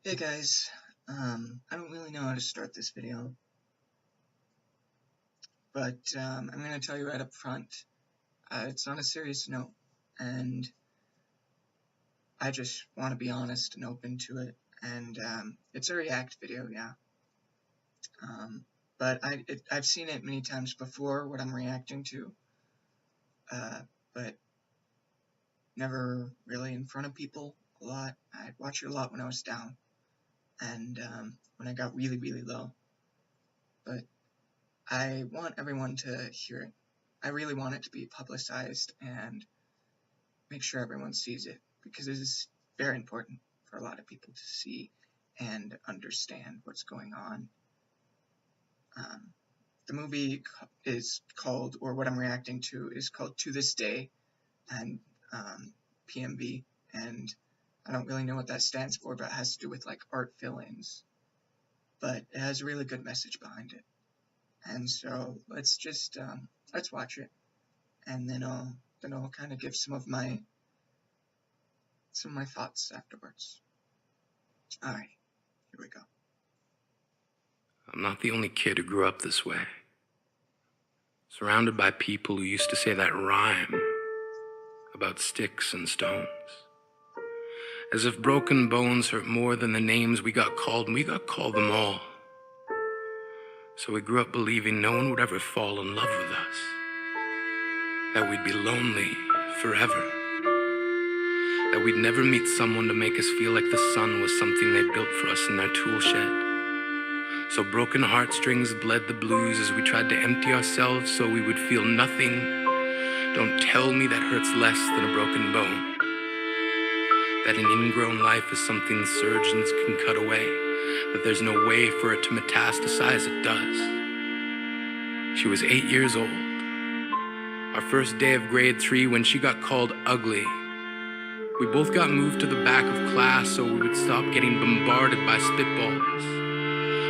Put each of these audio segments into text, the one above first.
Hey guys, I don't really know how to start this video, but I'm going to tell you right up front, it's on a serious note, and I just want to be honest and open to it, and it's a react video, yeah, but I've seen it many times before, what I'm reacting to, but never really in front of people a lot. I watched it a lot when I was down, and when I got really, really low, but I want everyone to hear it. I really want it to be publicized and make sure everyone sees it because it is very important for a lot of people to see and understand what's going on. The movie is called, or what I'm reacting to, is called To This Day, and PMV, and I don't really know what that stands for, but it has to do with like art fill-ins, but it has a really good message behind it. And so let's just let's watch it, and then I'll kind of give some of my thoughts afterwards. All right, here we go. I'm not the only kid who grew up this way. Surrounded by people who used to say that rhyme about sticks and stones. As if broken bones hurt more than the names we got called, and we got called them all. So we grew up believing no one would ever fall in love with us. That we'd be lonely forever. That we'd never meet someone to make us feel like the sun was something they built for us in their tool shed. So broken heartstrings bled the blues as we tried to empty ourselves so we would feel nothing. Don't tell me that hurts less than a broken bone. That an ingrown life is something surgeons can cut away. That there's no way for it to metastasize, it does. She was 8 years old. Our first day of grade 3 when she got called ugly. We both got moved to the back of class so we would stop getting bombarded by spitballs.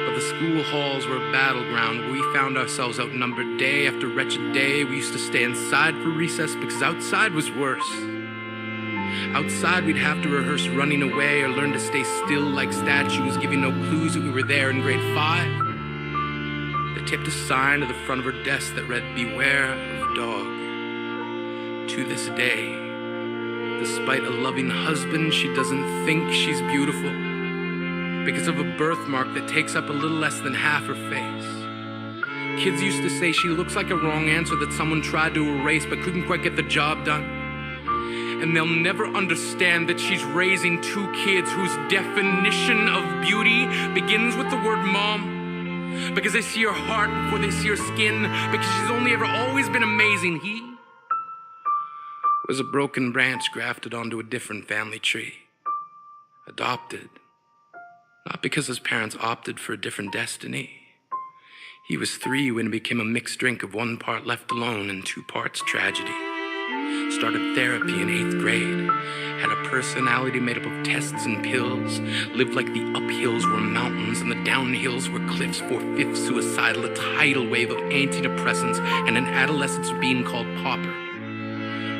But the school halls were a battleground where we found ourselves outnumbered day after wretched day. We used to stay inside for recess because outside was worse. Outside we'd have to rehearse running away or learn to stay still like statues, giving no clues that we were there in grade 5. They taped a sign to the front of her desk that read, "Beware of dog." To this day, despite a loving husband, she doesn't think she's beautiful because of a birthmark that takes up a little less than half her face. Kids used to say she looks like a wrong answer that someone tried to erase but couldn't quite get the job done. And they'll never understand that she's raising 2 kids whose definition of beauty begins with the word mom. Because they see her heart before they see her skin. Because she's only ever always been amazing. He was a broken branch grafted onto a different family tree. Adopted. Not because his parents opted for a different destiny. He was 3 when it became a mixed drink of 1 part left alone and 2 parts tragedy. Started therapy in 8th grade. Had a personality made up of tests and pills. Lived like the uphills were mountains and the downhills were cliffs. 4/5 suicidal, a tidal wave of antidepressants and an adolescence being called pauper.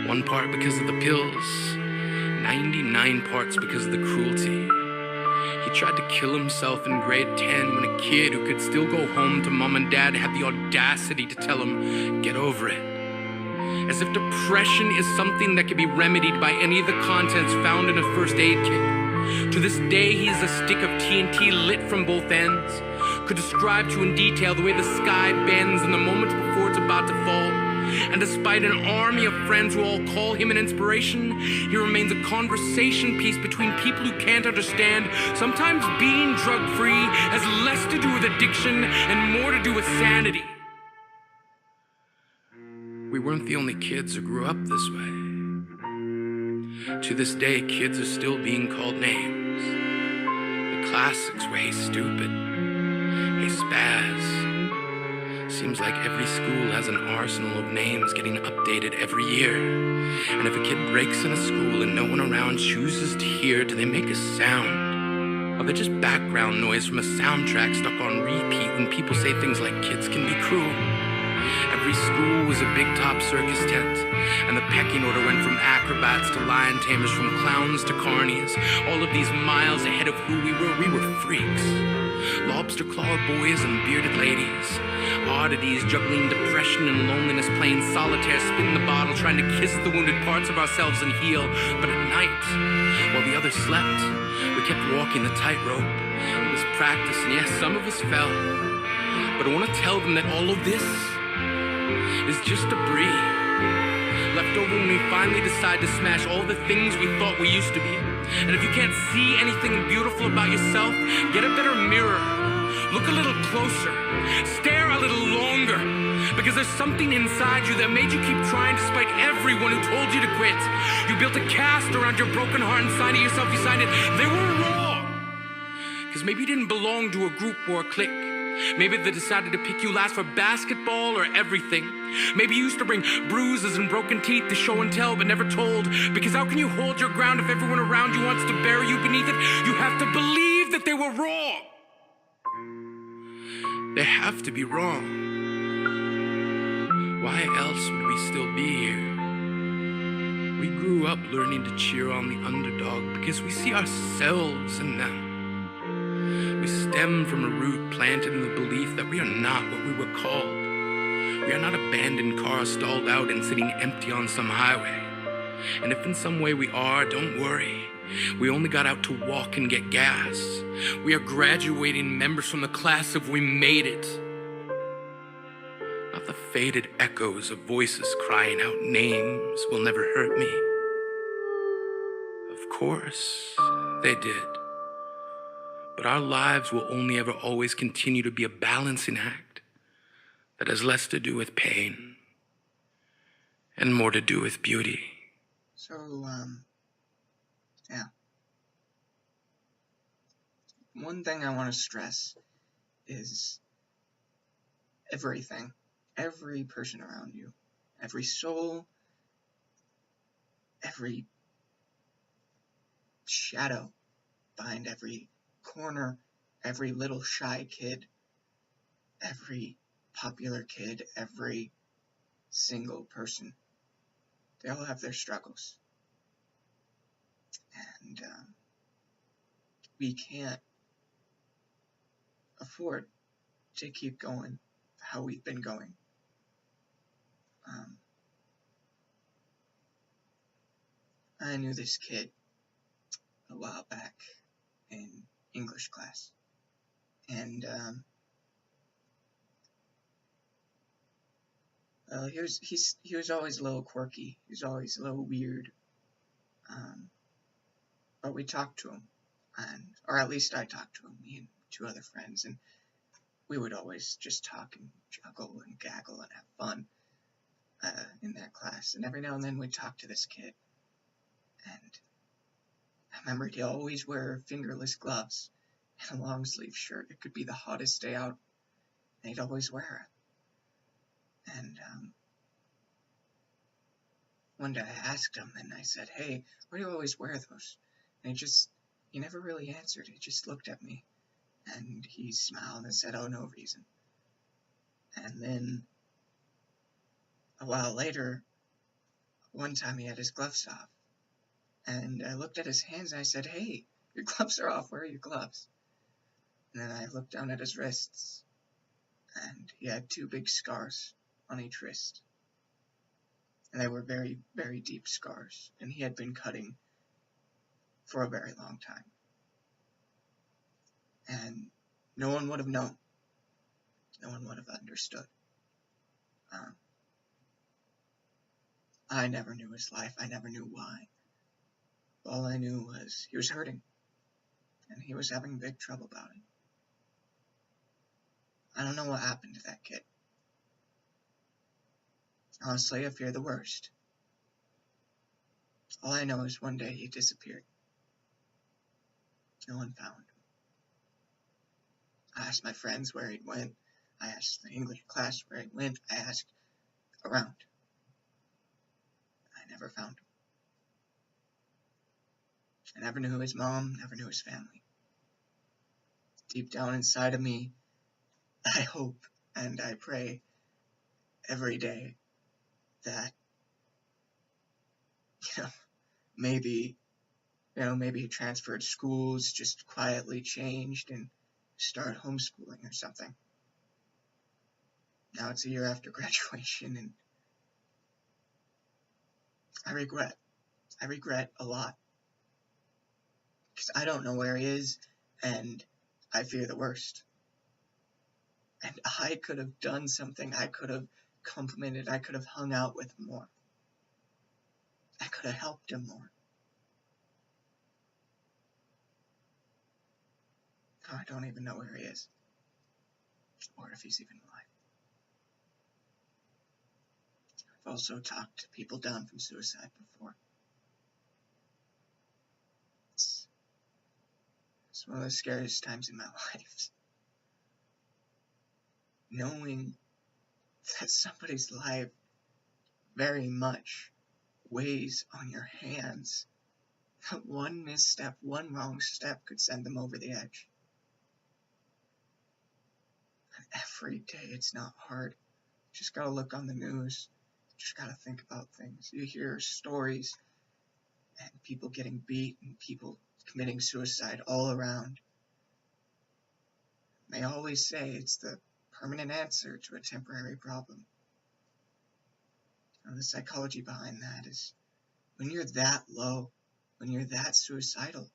1 part because of the pills. 99 parts because of the cruelty. He tried to kill himself in grade 10 when a kid who could still go home to mom and dad had the audacity to tell him, "Get over it." As if depression is something that can be remedied by any of the contents found in a first aid kit. To this day, he is a stick of TNT lit from both ends. Could describe to in detail the way the sky bends in the moments before it's about to fall. And despite an army of friends who all call him an inspiration, he remains a conversation piece between people who can't understand. Sometimes being drug-free has less to do with addiction and more to do with sanity. We weren't the only kids who grew up this way. To this day, kids are still being called names. The classics were, "Hey stupid," "Hey spaz." Seems like every school has an arsenal of names getting updated every year. And if a kid breaks in a school and no one around chooses to hear, do they make a sound? Or they're just background noise from a soundtrack stuck on repeat when people say things like kids can be cruel? Every school was a big top circus tent, and the pecking order went from acrobats to lion tamers, from clowns to carnies. All of these miles ahead of who we were freaks. Lobster claw boys and bearded ladies. Oddities juggling depression and loneliness, playing solitaire, spin the bottle, trying to kiss the wounded parts of ourselves and heal. But at night, while the others slept, we kept walking the tightrope. It was practice, and yes, some of us fell. But I want to tell them that all of this is just debris left over when we finally decide to smash all the things we thought we used to be. And if you can't see anything beautiful about yourself, get a better mirror. Look a little closer. Stare a little longer. Because there's something inside you that made you keep trying despite everyone who told you to quit. You built a cast around your broken heart and signed it yourself. You signed it. They were wrong. Because maybe you didn't belong to a group or a clique. Maybe they decided to pick you last for basketball or everything. Maybe you used to bring bruises and broken teeth to show and tell but never told. Because how can you hold your ground if everyone around you wants to bury you beneath it? You have to believe that they were wrong. They have to be wrong. Why else would we still be here? We grew up learning to cheer on the underdog because we see ourselves in them. We stem from a root planted in the belief that we are not what we were called. We are not abandoned cars stalled out and sitting empty on some highway. And if in some way we are, don't worry. We only got out to walk and get gas. We are graduating members from the class of We Made It. Not the faded echoes of voices crying out names will never hurt me. Of course, they did. But our lives will only ever always continue to be a balancing act that has less to do with pain and more to do with beauty. So, yeah. One thing I want to stress is everything, every person around you, every soul, every shadow behind every corner, every little shy kid, every popular kid, every single person. They all have their struggles. And we can't afford to keep going how we've been going. I knew this kid a while back in English class, and he was always a little quirky. He was always a little weird, but we talked to him, or at least I talked to him, me and two other friends, and we would always just talk and juggle and gaggle and have fun in that class. And every now and then we'd talk to this kid, and I remembered he'd always wear fingerless gloves and a long sleeve shirt. It could be the hottest day out, and he'd always wear it. And one day I asked him, and I said, "Hey, why do you always wear those?" And he never really answered. He just looked at me, and he smiled and said, "Oh, no reason." And then a while later, one time he had his gloves off, and I looked at his hands and I said, "Hey, your gloves are off. Where are your gloves?" And then I looked down at his wrists, and he had two big scars on each wrist. And they were very, very deep scars, and he had been cutting for a very long time. And no one would have known. No one would have understood. I never knew his life. I never knew why. All I knew was he was hurting, and he was having big trouble about it. I don't know what happened to that kid. Honestly, I fear the worst. All I know is one day he disappeared. No one found him. I asked my friends where he went. I asked the English class where he went. I asked around. I never found him. I never knew his mom, never knew his family. Deep down inside of me, I hope and I pray every day that, you know, maybe, maybe transferred schools, just quietly changed and start homeschooling or something. Now it's a year after graduation, and I regret a lot, because I don't know where he is, and I fear the worst. And I could have done something. I could have complimented. I could have hung out with him more. I could have helped him more. Oh, I don't even know where he is, or if he's even alive. I've also talked to people down from suicide before. It's one of the scariest times in my life. Knowing that somebody's life very much weighs on your hands. That one misstep, one wrong step could send them over the edge. And every day it's not hard. You just gotta look on the news. You just gotta think about things. You hear stories and people getting beat and people committing suicide all around. They always say it's the permanent answer to a temporary problem. And the psychology behind that is, when you're that low, when you're that suicidal,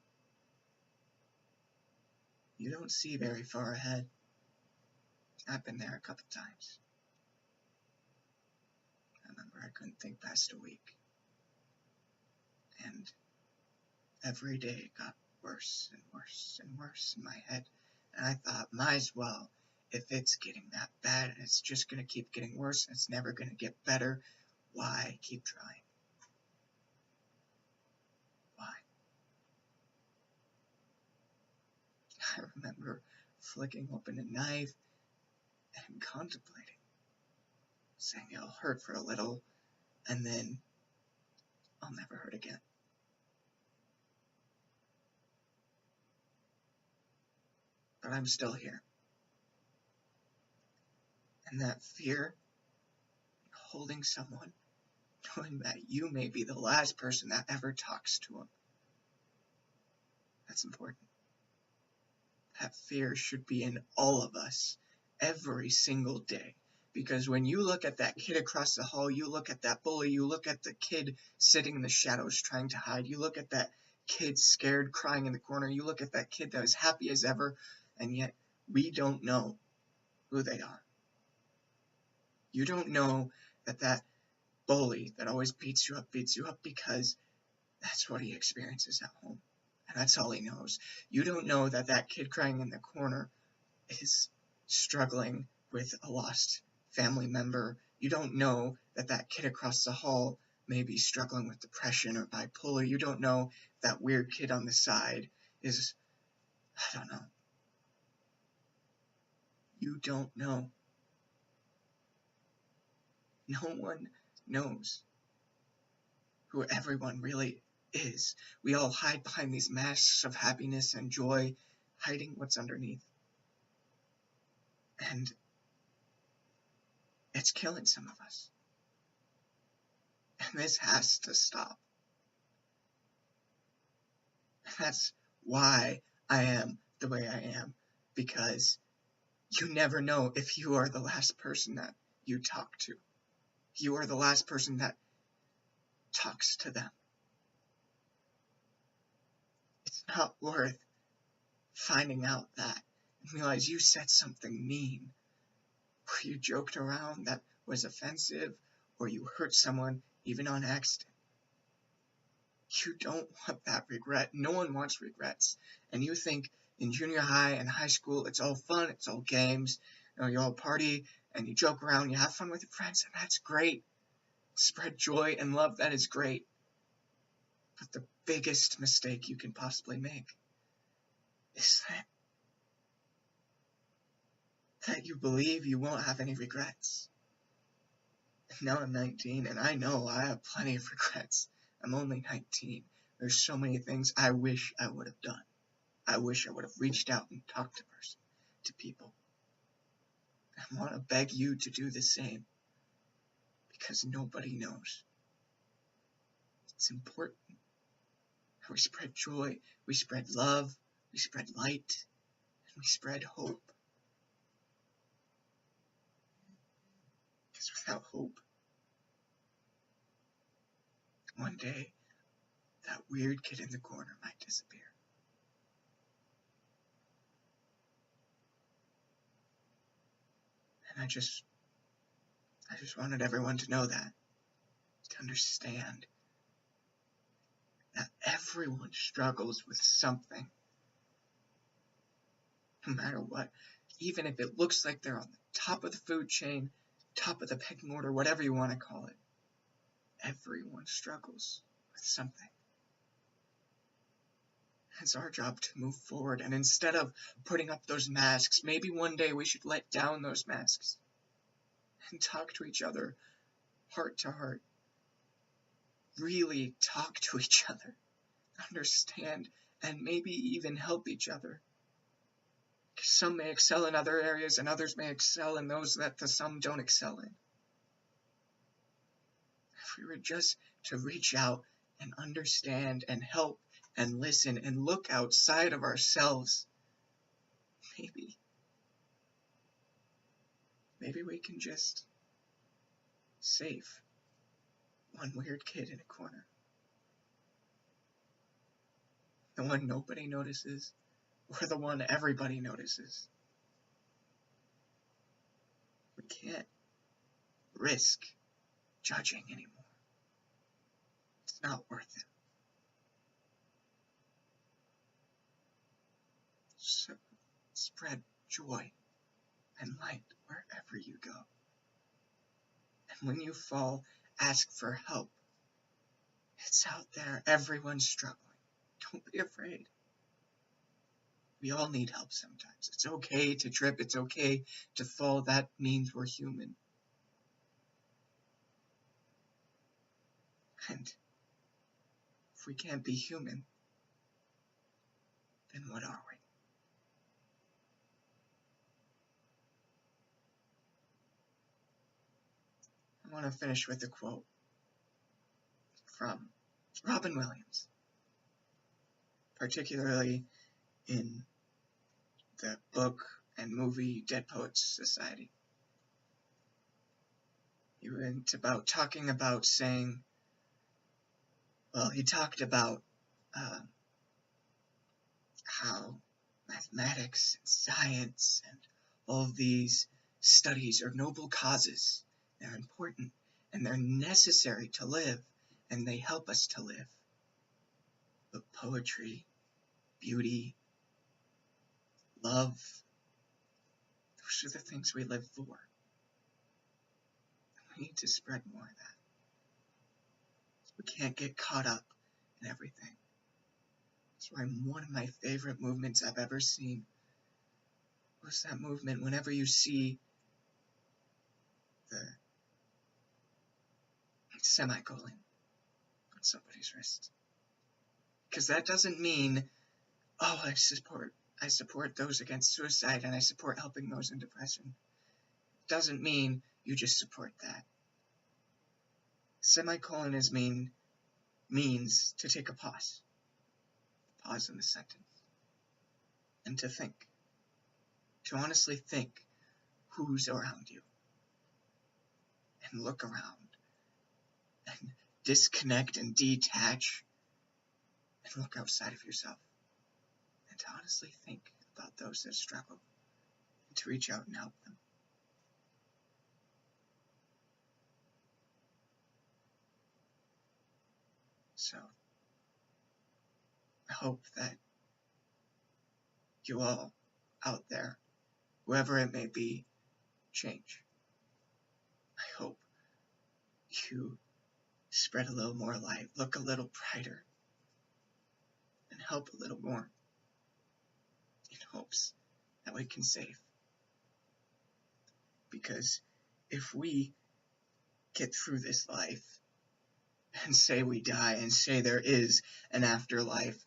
you don't see very far ahead. I've been there a couple times. I remember I couldn't think past a week. And every day it got worse and worse and worse in my head. And I thought, might as well, if it's getting that bad and it's just going to keep getting worse and it's never going to get better, why keep trying? Why? I remember flicking open a knife and contemplating, saying it'll hurt for a little, and then I'll never hurt again. But I'm still here. And that fear, holding someone, knowing that you may be the last person that ever talks to them, that's important. That fear should be in all of us every single day. Because when you look at that kid across the hall, you look at that bully, you look at the kid sitting in the shadows trying to hide, you look at that kid scared crying in the corner, you look at that kid that was happy as ever, and yet we don't know who they are. You don't know that bully that always beats you up because that's what he experiences at home. And that's all he knows. You don't know that kid crying in the corner is struggling with a lost family member. You don't know that kid across the hall may be struggling with depression or bipolar. You don't know that weird kid on the side is, I don't know. You don't know. No one knows who everyone really is. We all hide behind these masks of happiness and joy, hiding what's underneath. And it's killing some of us. And this has to stop. And that's why I am the way I am. Because you never know if you are the last person that you talk to. You are the last person that talks to them. It's not worth finding out that and realize you said something mean, or you joked around that was offensive, or you hurt someone even on accident. You don't want that regret. No one wants regrets. And you think in junior high and high school it's all fun, it's all games, you all party and you joke around, you have fun with your friends, and that's great. Spread joy and love, that is great. But the biggest mistake you can possibly make is that you believe you won't have any regrets. Now I'm 19 and I know I have plenty of regrets. I'm only 19. There's so many things I wish I would have done. I wish I would have reached out and talked to people. I want to beg you to do the same. because nobody knows. It's important. We spread joy, we spread love, we spread light, and we spread hope. Because without hope, one day, that weird kid in the corner might disappear. And I just wanted everyone to know that, to understand that everyone struggles with something, no matter what. Even if it looks like they're on the top of the food chain, top of the pecking order, whatever you want to call it, everyone struggles with something. It's our job to move forward, and instead of putting up those masks, maybe one day we should let down those masks and talk to each other heart to heart. Really talk to each other, understand, and maybe even help each other. Some may excel in other areas, and others may excel in those that the some don't excel in. If we were just to reach out and understand and help and listen and look outside of ourselves, maybe we can just save one weird kid in a corner. The one nobody notices, or the one everybody notices. We can't risk judging anymore. It's not worth it. So spread joy and light wherever you go. And when you fall, ask for help. It's out there. Everyone's struggling. Don't be afraid. We all need help sometimes. It's okay to trip. It's okay to fall. That means we're human. And if we can't be human, then what are we? I want to finish with a quote from Robin Williams, particularly in the book and movie Dead Poets Society. He went about talking about saying, well, he talked about how mathematics and science and all of these studies are noble causes. They're important and they're necessary to live, and they help us to live. But poetry, beauty, love, those are the things we live for. We need to spread more of that. We can't get caught up in everything. That's why one of my favorite movements I've ever seen was that movement whenever you see the semicolon on somebody's wrist. Because that doesn't mean, oh, I support those against suicide and I support helping those in depression. It doesn't mean you just support that. Semicolon means to take a pause in the sentence, and to think, to honestly think who's around you, and look around, and disconnect and detach, and look outside of yourself, and to honestly think about those that struggle, and to reach out and help them. So, I hope that you all out there, whoever it may be, change. I hope you spread a little more light, look a little brighter, and help a little more, in hopes that we can save. Because if we get through this life and say we die and say there is an afterlife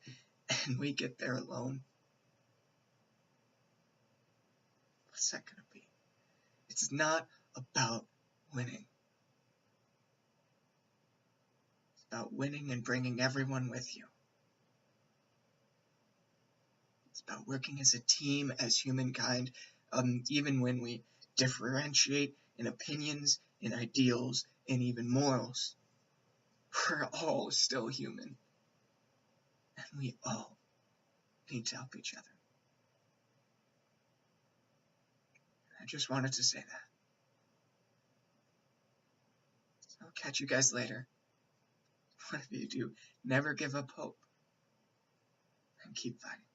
and we get there alone, what's that going to be? It's not about winning. about winning and bringing everyone with you. It's about working as a team, as humankind, even when we differentiate in opinions, in ideals, and even morals. We're all still human, and we all need to help each other. I just wanted to say that. So I'll catch you guys later. Whatever you do, never give up hope, and keep fighting.